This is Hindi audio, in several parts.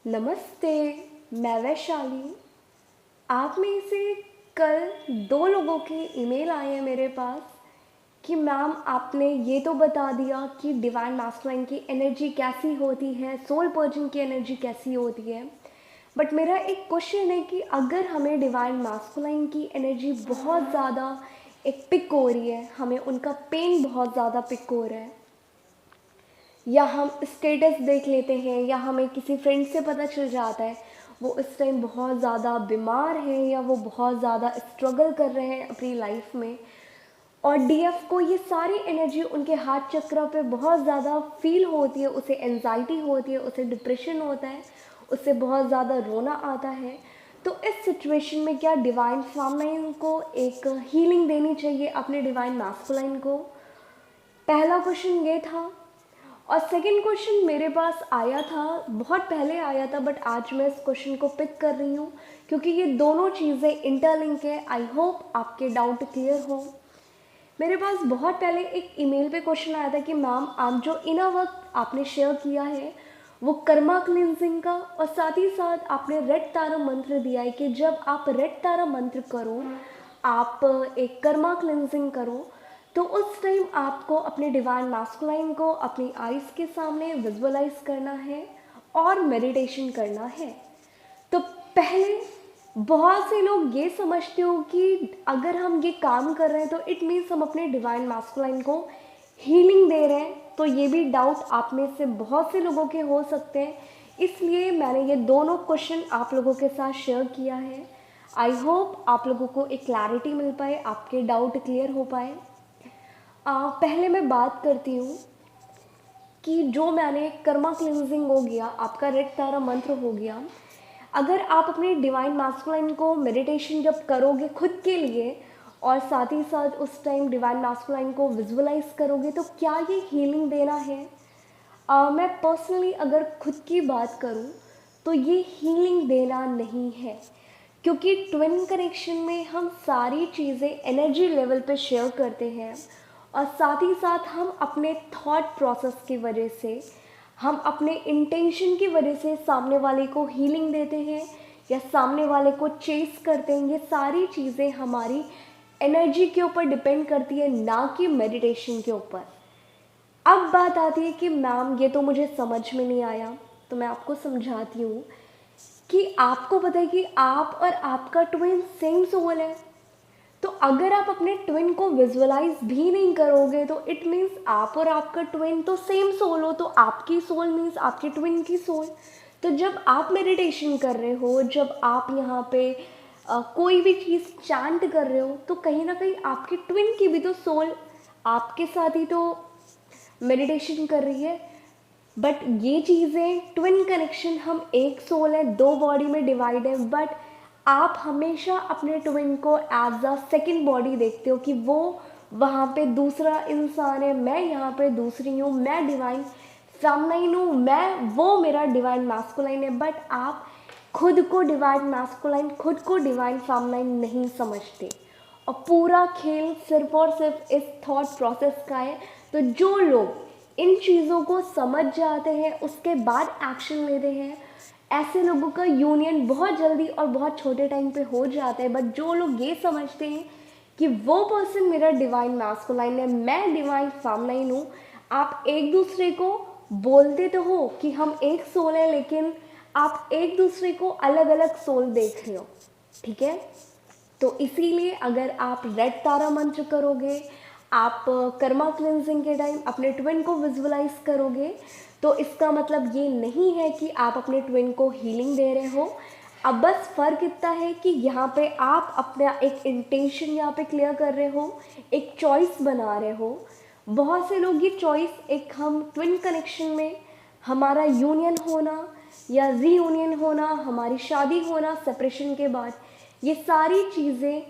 नमस्ते। मैं वैशाली। आप में से कल दो लोगों के ईमेल आए हैं मेरे पास कि मैम आपने ये तो बता दिया कि डिवाइन मास्कुलाइन की एनर्जी कैसी होती है, सोल पर्सन की एनर्जी कैसी होती है। बट मेरा एक क्वेश्चन है कि अगर हमें डिवाइन मास्कुलाइन की एनर्जी बहुत ज़्यादा एक पिक हो रही है, हमें उनका पेन बहुत ज़्यादा पिक हो रहा है, या हम स्टेटस देख लेते हैं या हमें किसी फ्रेंड से पता चल जाता है वो इस टाइम बहुत ज़्यादा बीमार है या वो बहुत ज़्यादा स्ट्रगल कर रहे हैं अपनी लाइफ में, और डीएफ को ये सारी एनर्जी उनके हाथ चक्र पे बहुत ज़्यादा फील होती है, उसे एनजाइटी होती है, उसे डिप्रेशन होता है, उससे बहुत ज़्यादा रोना आता है। तो इस सिचुएशन में क्या डिवाइन फेमिनिन को एक हीलिंग देनी चाहिए अपने डिवाइन मैस्कुलाइन को? पहला क्वेश्चन ये था। और सेकंड क्वेश्चन मेरे पास आया था, बहुत पहले आया था, बट आज मैं इस क्वेश्चन को पिक कर रही हूँ क्योंकि ये दोनों चीज़ें इंटरलिंक है। आई होप आपके डाउट क्लियर हो। मेरे पास बहुत पहले एक ईमेल पे क्वेश्चन आया था कि मैम आप जो इनर वर्क आपने शेयर किया है वो कर्मा क्लिनजिंग का, और साथ ही साथ आपने रेड तारा मंत्र दिया है कि जब आप रेड तारा मंत्र करो, आप एक कर्मा क्लिनजिंग करो, तो उस टाइम आपको अपने डिवाइन मैस्कुलाइन को अपनी आइज़ के सामने विजुअलाइज करना है और मेडिटेशन करना है। तो पहले बहुत से लोग ये समझते हो कि अगर हम ये काम कर रहे हैं तो इट मीन्स हम अपने डिवाइन मैस्कुलाइन को हीलिंग दे रहे हैं। तो ये भी डाउट आप में से बहुत से लोगों के हो सकते हैं, इसलिए मैंने ये दोनों क्वेश्चन आप लोगों के साथ शेयर किया है। आई होप आप लोगों को एक क्लैरिटी मिल पाए, आपके डाउट क्लियर हो पाए। पहले मैं बात करती हूँ कि जो मैंने कर्मा क्लिनजिंग हो गया, आपका रेड तारा मंत्र हो गया। अगर आप अपने डिवाइन मैस्कुलाइन को मेडिटेशन जब करोगे खुद के लिए और साथ ही साथ उस टाइम डिवाइन मैस्कुलाइन को विजुअलाइज करोगे, तो क्या ये हीलिंग देना है? मैं पर्सनली अगर खुद की बात करूँ तो ये हीलिंग देना नहीं है, क्योंकि ट्विन कनेक्शन में हम सारी चीज़ें एनर्जी लेवल पे शेयर करते हैं, और साथ ही साथ हम अपने थॉट प्रोसेस की वजह से, हम अपने इंटेंशन की वजह से सामने वाले को हीलिंग देते हैं या सामने वाले को चेस करते हैं। ये सारी चीज़ें हमारी एनर्जी के ऊपर डिपेंड करती है, ना कि मेडिटेशन के ऊपर। अब बात आती है कि मैम ये तो मुझे समझ में नहीं आया, तो मैं आपको समझाती हूँ कि आपको पता है कि आप और आपका ट्विन सेम सोल है। तो अगर आप अपने ट्विन को विजुअलाइज भी नहीं करोगे तो इट मीन्स आप और आपका ट्विन तो सेम सोल हो, तो आपकी सोल मीन्स आपके ट्विन की सोल। तो जब आप मेडिटेशन कर रहे हो, जब आप यहाँ पे कोई भी चीज़ चांट कर रहे हो, तो कहीं ना कहीं आपके ट्विन की भी तो सोल आपके साथ ही तो मेडिटेशन कर रही है। बट ये चीज़ें ट्विन कनेक्शन, हम एक सोल है, दो बॉडी में डिवाइड है, बट आप हमेशा अपने ट्विन को एज अ सेकेंड बॉडी देखते हो कि वो वहाँ पे दूसरा इंसान है, मैं यहाँ पे दूसरी हूँ, मैं डिवाइन फेमिनिन हूँ, मैं वो मेरा डिवाइन मैस्कुलाइन है। बट आप खुद को डिवाइन मैस्कुलाइन, खुद को डिवाइन फेमिनिन नहीं समझते, और पूरा खेल सिर्फ और सिर्फ इस थॉट प्रोसेस का है। तो जो लोग इन चीज़ों को समझ जाते हैं उसके बाद एक्शन लेते हैं, ऐसे लोगों का यूनियन बहुत जल्दी और बहुत छोटे टाइम पे हो जाता है। बट जो लोग ये समझते हैं कि वो पर्सन मेरा डिवाइन मैस्कुलाइन है, मैं डिवाइन फेमिनिन हूँ, आप एक दूसरे को बोलते तो हो कि हम एक सोल है, लेकिन आप एक दूसरे को अलग अलग सोल देख रहे हो, ठीक है? तो इसीलिए अगर आप रेड तारा मंत्र करोगे, आप कर्मा क्लिनजिंग के टाइम अपने ट्विन को विजुअलाइज करोगे, तो इसका मतलब ये नहीं है कि आप अपने ट्विन को हीलिंग दे रहे हो। अब बस फ़र्क इतना है कि यहाँ पे आप अपना एक इंटेंशन यहाँ पे क्लियर कर रहे हो, एक चॉइस बना रहे हो। बहुत से लोग ये चॉइस, एक हम ट्विन कनेक्शन में हमारा यूनियन होना या रीयूनियन होना, हमारी शादी होना सेपरेशन के बाद, ये सारी चीज़ें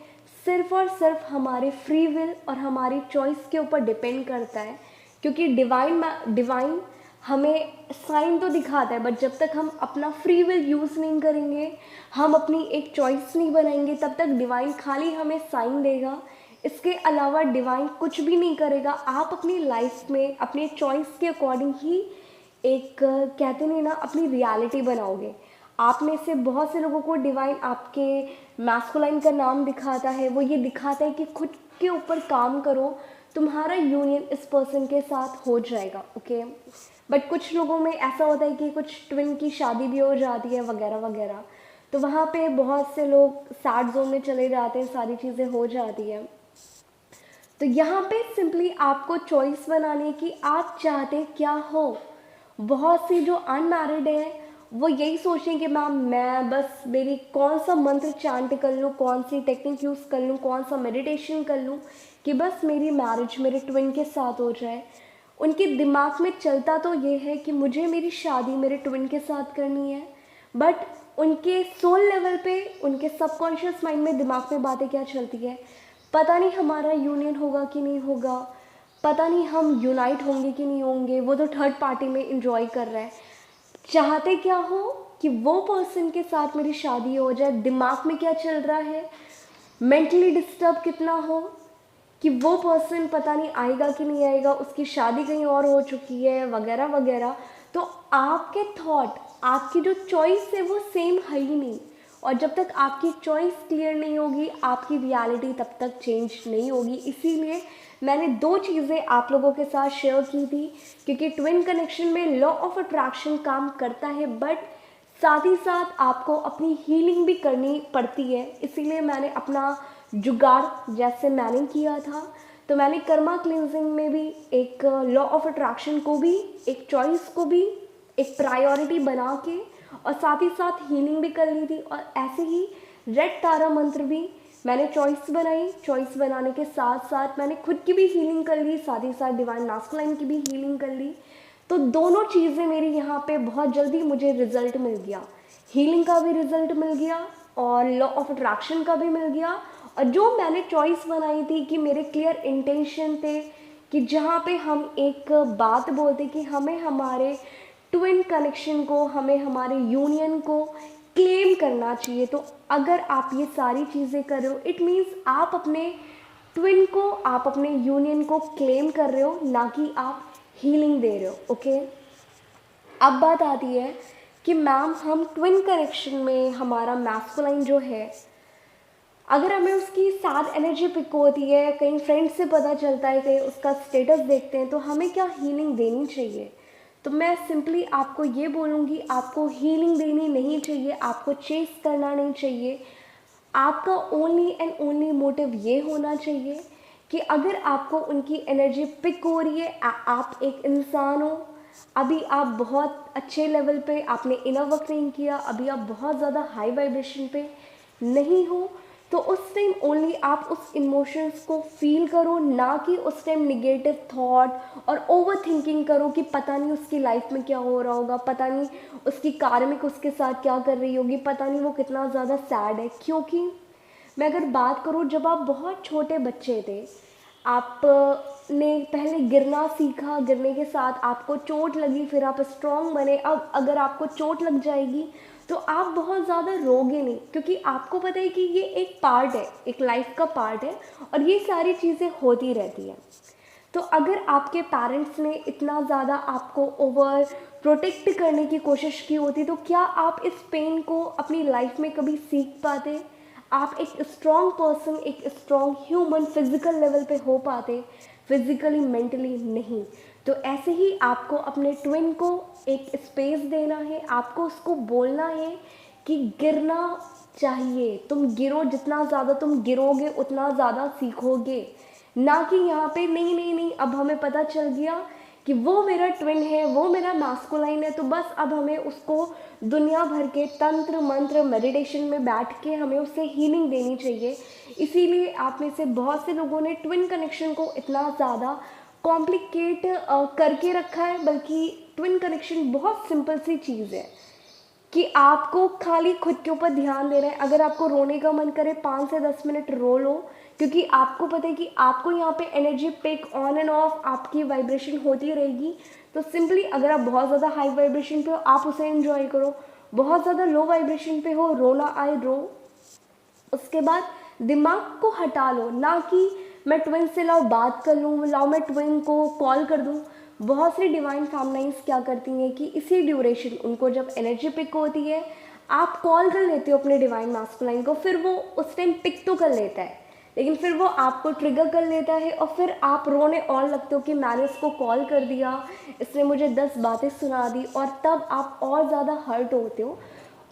सिर्फ और सिर्फ हमारे फ्री विल और हमारी चॉइस के ऊपर डिपेंड करता है। क्योंकि डिवाइन हमें साइन तो दिखाता है, बट जब तक हम अपना फ्री विल यूज़ नहीं करेंगे, हम अपनी एक चॉइस नहीं बनाएंगे, तब तक डिवाइन खाली हमें साइन देगा। इसके अलावा डिवाइन कुछ भी नहीं करेगा। आप अपनी लाइफ में अपने चॉइस के अकॉर्डिंग ही कहते नहीं ना, अपनी रियलिटी बनाओगे। आप में से बहुत से लोगों को डिवाइन आपके मैस्कुलाइन का नाम दिखाता है, वो ये दिखाता है कि खुद के ऊपर काम करो, तुम्हारा यूनियन इस पर्सन के साथ हो जाएगा, ओके। बट कुछ लोगों में ऐसा होता है कि कुछ ट्विन की शादी भी हो जाती है वगैरह वगैरह, तो वहाँ पे बहुत से लोग सैड जोन में चले जाते हैं, सारी चीज़ें हो जाती हैं। तो यहाँ पे सिंपली आपको चॉइस बनानी कि आप चाहते क्या हो। बहुत सी जो अनमैरिड हैं वो यही सोचें कि मैम मैं बस मेरी कौन सा मंत्र चांट कर लूँ, कौन सी टेक्निक यूज़ कर लूँ, कौन सा मेडिटेशन कर लूँ कि बस मेरी मैरिज मेरे ट्विन के साथ हो जाए। उनके दिमाग में चलता तो ये है कि मुझे मेरी शादी मेरे ट्विन के साथ करनी है, बट उनके सोल लेवल पे, उनके सबकॉन्शियस माइंड में, दिमाग में बातें क्या चलती है, पता नहीं हमारा यूनियन होगा कि नहीं होगा, पता नहीं हम यूनाइट होंगे कि नहीं होंगे, वो तो थर्ड पार्टी में इंजॉय कर रहा है। चाहते क्या हो कि वो पर्सन के साथ मेरी शादी हो जाए, दिमाग में क्या चल रहा है, मेंटली डिस्टर्ब कितना हो कि वो पर्सन पता नहीं आएगा कि नहीं आएगा, उसकी शादी कहीं और हो चुकी है वगैरह वगैरह। तो आपके थॉट, आपकी जो चॉइस है वो सेम है ही नहीं, और जब तक आपकी चॉइस क्लियर नहीं होगी आपकी रियलिटी तब तक चेंज नहीं होगी। इसीलिए मैंने दो चीज़ें आप लोगों के साथ शेयर की थी, क्योंकि ट्विन कनेक्शन में लॉ ऑफ अट्रैक्शन काम करता है, बट साथ ही साथ आपको अपनी हीलिंग भी करनी पड़ती है। इसीलिए मैंने अपना जुगाड़ जैसे मैंने किया था, तो मैंने कर्मा क्लिनजिंग में भी एक लॉ ऑफ अट्रैक्शन को भी, एक चॉइस को भी एक प्रायोरिटी बना के, और साथ ही साथ हीलिंग भी कर ली थी। और ऐसे ही रेड तारा मंत्र भी मैंने चॉइस बनाई, चॉइस बनाने के साथ साथ मैंने खुद की भी हीलिंग कर ली, साथ ही साथ डिवाइन मैस्कुलाइन की भी हीलिंग कर ली। तो दोनों चीज़ें मेरी यहाँ पे बहुत जल्दी मुझे रिजल्ट मिल गया, हीलिंग का भी रिजल्ट मिल गया और लॉ ऑफ अट्रैक्शन का भी मिल गया। और जो मैंने चॉइस बनाई थी कि मेरे क्लियर इंटेंशन थे कि जहाँ पे हम एक बात बोलते कि हमें हमारे ट्विन कनेक्शन को, हमें हमारे यूनियन को क्लेम करना चाहिए। तो अगर आप ये सारी चीज़ें कर रहे हो, इट मीन्स आप अपने ट्विन को, आप अपने यूनियन को क्लेम कर रहे हो, ना कि आप हीलिंग दे रहे हो, ओके। अब बात आती है कि मैम हम ट्विन कनेक्शन में हमारा मैस्कुलाइन जो है, अगर हमें उसकी साथ एनर्जी पिक होती है, कहीं फ्रेंड से पता चलता है, कहीं उसका स्टेटस देखते हैं, तो हमें क्या हीलिंग देनी चाहिए। तो मैं सिंपली आपको ये बोलूँगी, आपको हीलिंग देनी नहीं चाहिए, आपको चेस करना नहीं चाहिए। आपका ओनली एंड ओनली मोटिव ये होना चाहिए कि अगर आपको उनकी एनर्जी पिक हो रही है, आप एक इंसान हो, अभी आप बहुत अच्छे लेवल पे, आपने इनर वर्क नहीं किया, अभी आप बहुत ज़्यादा हाई वाइब्रेशन पे नहीं हो, तो उस टाइम ओनली आप उस इमोशंस को फील करो, ना कि उस टाइम निगेटिव थॉट और ओवर थिंकिंग करो कि पता नहीं उसकी लाइफ में क्या हो रहा होगा, पता नहीं उसकी कार्मिक उसके साथ क्या कर रही होगी, पता नहीं वो कितना ज़्यादा सैड है। क्योंकि मैं अगर बात करूँ, जब आप बहुत छोटे बच्चे थे, आपने पहले गिरना सीखा, गिरने के साथ आपको चोट लगी, फिर आप स्ट्रॉन्ग बने। अब अगर आपको चोट लग जाएगी तो आप बहुत ज़्यादा रोगे नहीं, क्योंकि आपको पता है कि ये एक पार्ट है, एक लाइफ का पार्ट है, और ये सारी चीज़ें होती रहती हैं। तो अगर आपके पेरेंट्स ने इतना ज़्यादा आपको ओवर प्रोटेक्ट करने की कोशिश की होती, तो क्या आप इस पेन को अपनी लाइफ में कभी सीख पाते, आप एक स्ट्रॉन्ग पर्सन, एक स्ट्रॉन्ग ह्यूमन फिजिकल लेवल पे हो पाते, फिजिकली मेंटली नहीं। तो ऐसे ही आपको अपने ट्विन को एक स्पेस देना है, आपको उसको बोलना है कि गिरना चाहिए, तुम गिरो, जितना ज़्यादा तुम गिरोगे उतना ज़्यादा सीखोगे, ना कि यहाँ पे नहीं नहीं नहीं अब हमें पता चल गया कि वो मेरा ट्विन है, वो मेरा मैस्कुलाइन है, तो बस अब हमें उसको दुनिया भर के तंत्र मंत्र मेडिटेशन में बैठ के हमें उससे हीलिंग देनी चाहिए। इसीलिए आप में से बहुत से लोगों ने ट्विन कनेक्शन को इतना ज़्यादा कॉम्प्लिकेट करके रखा है, बल्कि ट्विन कनेक्शन बहुत सिंपल सी चीज़ है कि आपको खाली खुद के ऊपर ध्यान देना है। अगर आपको रोने का मन करे 5 से 10 मिनट रो लो, क्योंकि आपको पता है कि आपको यहाँ पे energy pick on and off आपकी वाइब्रेशन होती रहेगी। तो सिंपली अगर आप बहुत ज़्यादा हाई वाइब्रेशन पे हो, आप उसे एंजॉय करो, बहुत ज़्यादा लो वाइब्रेशन पे हो, रोना आए रो। उसके बाद दिमाग को हटा लो, ना कि मैं ट्विन से लाओ बात कर लूँ, लाओ मैं ट्विन को कॉल कर दूँ। बहुत सी डिवाइन फैमिलीज क्या करती हैं कि इसी ड्यूरेशन उनको जब एनर्जी पिक होती है, आप कॉल कर लेते हो अपने डिवाइन मास्कुलाइन को, फिर वो उस टाइम पिक तो कर लेता है लेकिन फिर वो आपको ट्रिगर कर लेता है और फिर आप रोने और लगते हो कि मैंने उसको कॉल कर दिया, इसने मुझे 10 बातें सुना दी, और तब आप और ज़्यादा हर्ट होते हो।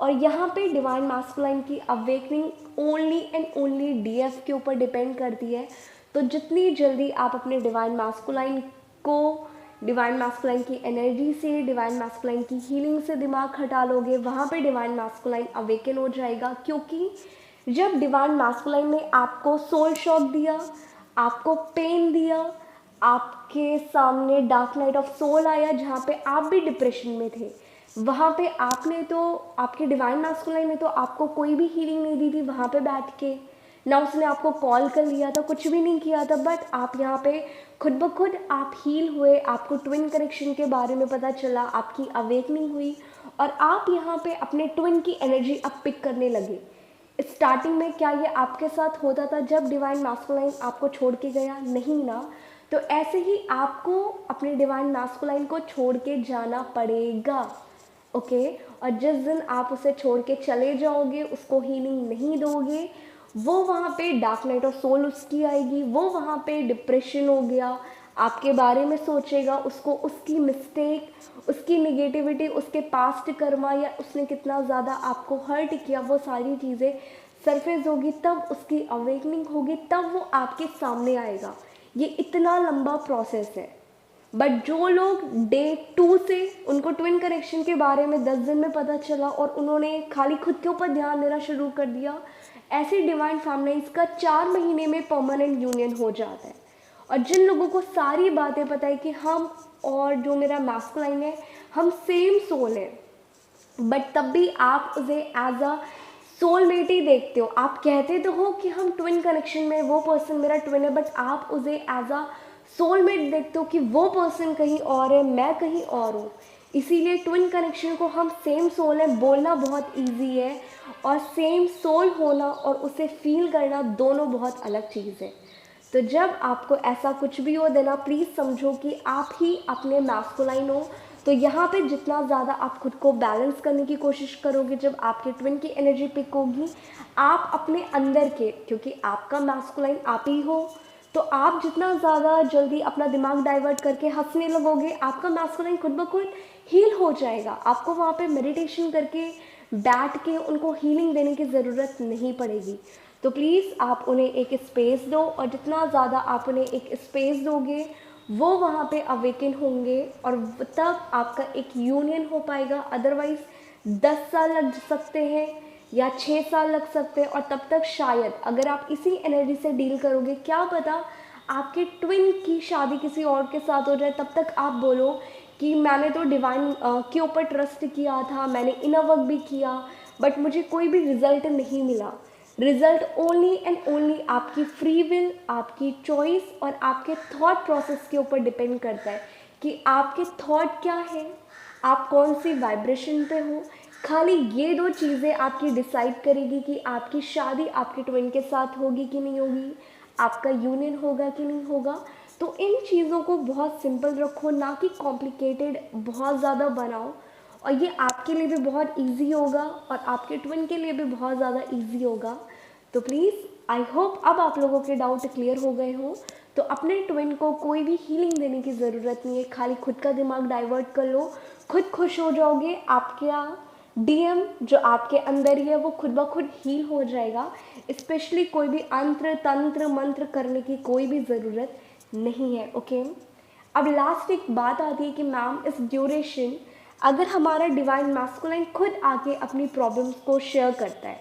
और यहाँ पे डिवाइन मास्कुलाइन की awakening only and only DF के ऊपर डिपेंड करती है। तो जितनी जल्दी आप अपने डिवाइन मास्कुलाइन को डिवाइन मास्कुलाइन की एनर्जी से, डिवाइन मास्कुलाइन की हीलिंग से दिमाग हटा लोगे, वहाँ पे डिवाइन मास्कुलाइन अवेकन हो जाएगा। क्योंकि जब डिवाइन मास्कुलाइन ने आपको सोल शॉक दिया, आपको पेन दिया, आपके सामने डार्क नाइट ऑफ सोल आया जहाँ पे आप भी डिप्रेशन में थे, वहाँ पे आपने तो, आपके डिवाइन मास्कुलाइन ने तो आपको कोई भी हीलिंग नहीं दी थी वहाँ पे बैठ के, ना उसने आपको कॉल कर लिया था, कुछ भी नहीं किया था, बट आप यहाँ पे खुद ब खुद आप हील हुए, आपको ट्विन कनेक्शन के बारे में पता चला, आपकी अवेकनिंग हुई और आप यहाँ पे अपने ट्विन की एनर्जी अब पिक करने लगे। स्टार्टिंग में क्या ये आपके साथ होता था जब डिवाइन मास्कुलाइन आपको छोड़ के गया? नहीं ना। तो ऐसे ही आपको अपने डिवाइन मास्कुलाइन को छोड़ के जाना पड़ेगा, ओके। और जिस दिन आप उसे छोड़ के चले जाओगे, उसको हीलिंग नहीं दोगे, वो वहाँ पे डार्क नाइट ऑफ सोल उसकी आएगी, वो वहाँ पे डिप्रेशन हो गया, आपके बारे में सोचेगा, उसको उसकी मिस्टेक, उसकी निगेटिविटी, उसके पास्ट कर्मा या उसने कितना ज़्यादा आपको हर्ट किया, वो सारी चीज़ें सरफेस होगी, तब उसकी अवेकनिंग होगी, तब वो आपके सामने आएगा। ये इतना लंबा प्रोसेस है। बट जो लोग डे 2 से उनको ट्विन कनेक्शन के बारे में 10 दिन में पता चला और उन्होंने खाली खुद के ऊपर ध्यान देना शुरू कर दिया, ऐसी डिवाइन फैमिलीज का 4 महीने में परमानेंट यूनियन हो जाता है। और जिन लोगों को सारी बातें पता है कि हम और जो मेरा मैस्कुलाइन है, हम सेम सोल है, बट तब भी आप उसे एज अ सोलमेट ही देखते हो। आप कहते तो हो कि हम ट्विन कनेक्शन में, वो पर्सन मेरा ट्विन है, बट आप उसे एज अ सोलमेट देखते हो कि वो पर्सन कहीं और है, मैं कहीं और हूँ। इसीलिए ट्विन कनेक्शन को हम सेम सोल है बोलना बहुत इजी है, और सेम सोल होना और उसे फील करना दोनों बहुत अलग चीज़ है। तो जब आपको ऐसा कुछ भी हो देना, प्लीज़ समझो कि आप ही अपने मैस्कुलाइन हो। तो यहाँ पे जितना ज़्यादा आप खुद को बैलेंस करने की कोशिश करोगे, जब आपके ट्विन की एनर्जी पिक होगी, आप अपने अंदर के, क्योंकि आपका मैस्कुलाइन आप ही हो, तो आप जितना ज़्यादा जल्दी अपना दिमाग डाइवर्ट करके हंसने लगोगे, आपका मैस्कुलाइन खुद ब खुद हील हो जाएगा। आपको वहाँ पे मेडिटेशन करके बैठ के उनको हीलिंग देने की ज़रूरत नहीं पड़ेगी। तो प्लीज़ आप उन्हें एक स्पेस दो, और जितना ज़्यादा आप उन्हें एक स्पेस दोगे, वो वहाँ पे अवेकन होंगे और तब आपका एक यूनियन हो पाएगा। अदरवाइज़ 10 साल लग सकते हैं या 6 साल लग सकते हैं, और तब तक शायद अगर आप इसी एनर्जी से डील करोगे, क्या पता आपके ट्विन की शादी किसी और के साथ हो जाए, तब तक आप बोलो कि मैंने तो डिवाइन के ऊपर ट्रस्ट किया था, मैंने इनर वर्क भी किया, बट मुझे कोई भी रिजल्ट नहीं मिला। रिजल्ट ओनली एंड ओनली आपकी फ्री विल, आपकी चॉइस और आपके थॉट प्रोसेस के ऊपर डिपेंड करता है कि आपके थॉट क्या है, आप कौन सी वाइब्रेशन पे हो। खाली ये 2 चीज़ें आपकी डिसाइड करेगी कि आपकी शादी आपके ट्विन के साथ होगी कि नहीं होगी, आपका यूनियन होगा कि नहीं होगा। तो इन चीज़ों को बहुत सिंपल रखो, ना कि कॉम्प्लिकेटेड बहुत ज़्यादा बनाओ, और ये आपके लिए भी बहुत इजी होगा और आपके ट्विन के लिए भी बहुत ज़्यादा इजी होगा। तो प्लीज़ आई होप अब आप लोगों के डाउट क्लियर हो गए हों। तो अपने ट्विन को कोई भी हीलिंग देने की ज़रूरत नहीं है, खाली खुद का दिमाग डाइवर्ट कर लो, खुद खुश हो जाओगे, आपका डीएम जो आपके अंदर ही है वो खुद ब खुद हील हो जाएगा। स्पेशली कोई भी अंत्र तंत्र मंत्र करने की कोई भी ज़रूरत नहीं है, ओके। अब लास्ट एक बात आती है कि मैम इस ड्यूरेशन अगर हमारा डिवाइन मैस्कुलाइन खुद आके अपनी प्रॉब्लम्स को शेयर करता है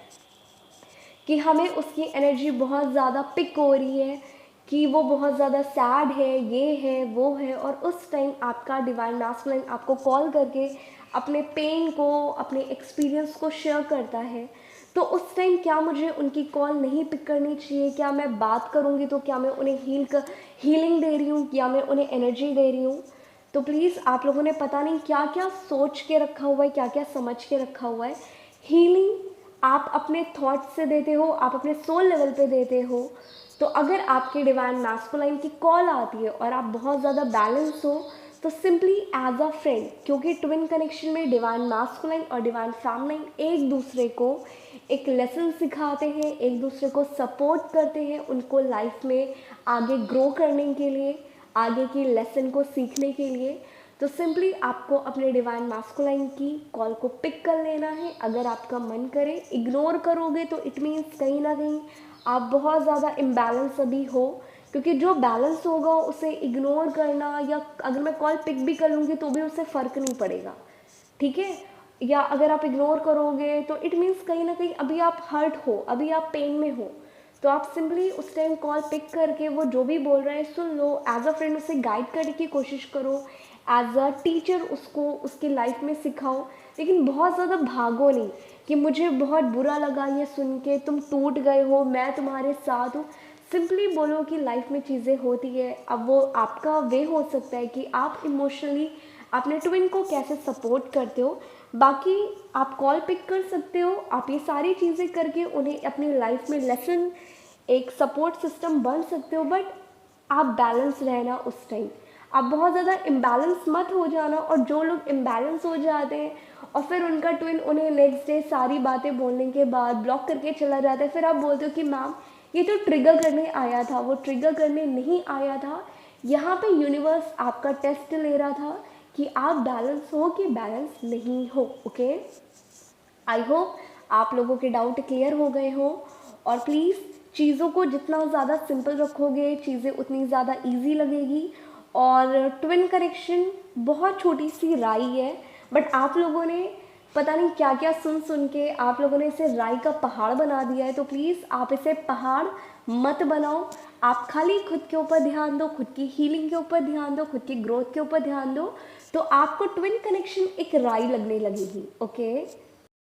कि हमें उसकी एनर्जी बहुत ज़्यादा पिक हो रही है, कि वो बहुत ज़्यादा सैड है, ये है वो है, और उस टाइम आपका डिवाइन मैस्कुलाइन आपको कॉल करके अपने पेन को, अपने एक्सपीरियंस को शेयर करता है, तो उस टाइम क्या मुझे उनकी कॉल नहीं पिक करनी चाहिए? क्या मैं बात करूँगी तो क्या मैं उन्हें हीलिंग दे रही हूँ या मैं उन्हें एनर्जी दे रही हूँ? तो प्लीज़ आप लोगों ने पता नहीं क्या क्या सोच के रखा हुआ है, क्या क्या समझ के रखा हुआ है। हीलिंग आप अपने थॉट से देते हो, आप अपने सोल लेवल पे देते हो। तो अगर आपके डिवाइन मैस्कुलाइन की कॉल आती है और आप बहुत ज़्यादा बैलेंस हो, तो सिंपली एज अ फ्रेंड, क्योंकि ट्विन कनेक्शन में डिवाइन मास्कुलाइन और डिवाइन फेमिनाइन एक दूसरे को एक लेसन सिखाते हैं, एक दूसरे को सपोर्ट करते हैं उनको लाइफ में आगे ग्रो करने के लिए, आगे की लेसन को सीखने के लिए। तो सिंपली आपको अपने डिवाइन मास्कुलाइन की कॉल को पिक कर लेना है। अगर आपका मन करे, इग्नोर करोगे तो इट मीन्स कहीं ना कहीं आप बहुत ज़्यादा इम्बैलेंस अभी हो, क्योंकि जो बैलेंस होगा उसे इग्नोर करना, या अगर मैं कॉल पिक भी कर लूँगी तो भी उससे फ़र्क नहीं पड़ेगा, ठीक है। या अगर आप इग्नोर करोगे तो इट मीन्स कहीं ना कहीं अभी आप हर्ट हो, अभी आप पेन में हो। तो आप सिंपली उस टाइम कॉल पिक करके वो जो भी बोल रहा है सुन लो, एज अ फ्रेंड उसे गाइड करने की कोशिश करो, एज अ टीचर उसको उसकी लाइफ में सिखाओ, लेकिन बहुत ज़्यादा भागो नहीं कि मुझे बहुत बुरा लगा ये सुन के, तुम टूट गए हो, मैं तुम्हारे साथ हूँ। सिंपली बोलो कि लाइफ में चीज़ें होती है। अब वो आपका वे हो सकता है कि आप इमोशनली अपने ट्विन को कैसे सपोर्ट करते हो। बाकी आप कॉल पिक कर सकते हो, आप ये सारी चीज़ें करके उन्हें अपनी लाइफ में लेसन, एक सपोर्ट सिस्टम बन सकते हो, बट आप बैलेंस रहना उस टाइम। आप बहुत ज़्यादा इम्बैलेंस मत हो जाना, और जो लोग इम्बैलेंस हो जाते हैं और फिर उनका ट्विन उन्हें नेक्स्ट डे सारी बातें बोलने के बाद ब्लॉक करके चला जाता है, फिर आप बोलते हो कि मैम ये तो ट्रिगर करने आया था, वो ट्रिगर करने नहीं आया था। यहाँ पे यूनिवर्स आपका टेस्ट ले रहा था कि आप बैलेंस हो कि बैलेंस नहीं हो। ओके, आई होप आप लोगों के डाउट क्लियर हो गए हो। और प्लीज़ चीज़ों को जितना ज़्यादा सिंपल रखोगे चीज़ें उतनी ज़्यादा इजी लगेगी। और ट्विन कनेक्शन बहुत छोटी सी राई है, बट आप लोगों ने पता नहीं क्या क्या सुन सुन के आप लोगों ने इसे राई का पहाड़ बना दिया है। तो प्लीज़ आप इसे पहाड़ मत बनाओ, आप खाली खुद के ऊपर ध्यान दो, खुद की हीलिंग के ऊपर ध्यान दो, खुद की ग्रोथ के ऊपर ध्यान दो, तो आपको ट्विन कनेक्शन एक राई लगने लगेगी। ओके।